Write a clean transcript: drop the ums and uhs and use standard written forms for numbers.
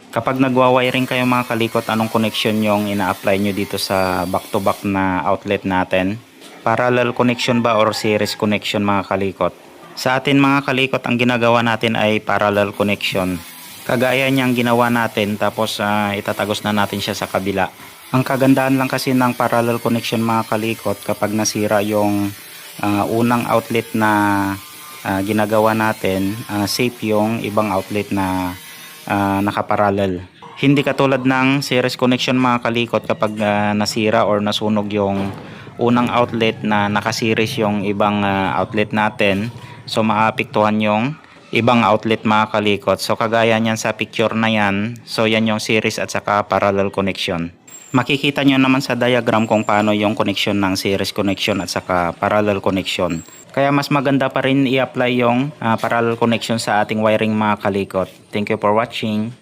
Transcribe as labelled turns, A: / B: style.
A: Kapag nagwa-wiring kayo mga kalikot, anong connection yung ina-apply nyo dito sa back-to-back na outlet natin? Parallel connection ba or series connection mga kalikot? Sa atin mga kalikot, ang ginagawa natin ay parallel connection. Kagaya niyang ginawa natin, tapos itatagos na natin siya sa kabila. Ang kagandahan lang kasi ng parallel connection mga kalikot, kapag nasira yung unang outlet na ginagawa natin, safe yung ibang outlet na nakaparallel. Hindi katulad ng series connection mga kalikot, kapag nasira or nasunog yung unang outlet na nakaseries yung ibang outlet natin, so maapektuhan yung ibang outlet mga kalikot. So kagaya niyan sa picture na yan, so yan yung series at saka parallel connection. Makikita nyo naman sa diagram kung paano yung connection ng series connection at saka parallel connection. Kaya mas maganda pa rin i-apply yung parallel connection sa ating wiring mga kalikot. Thank you for watching.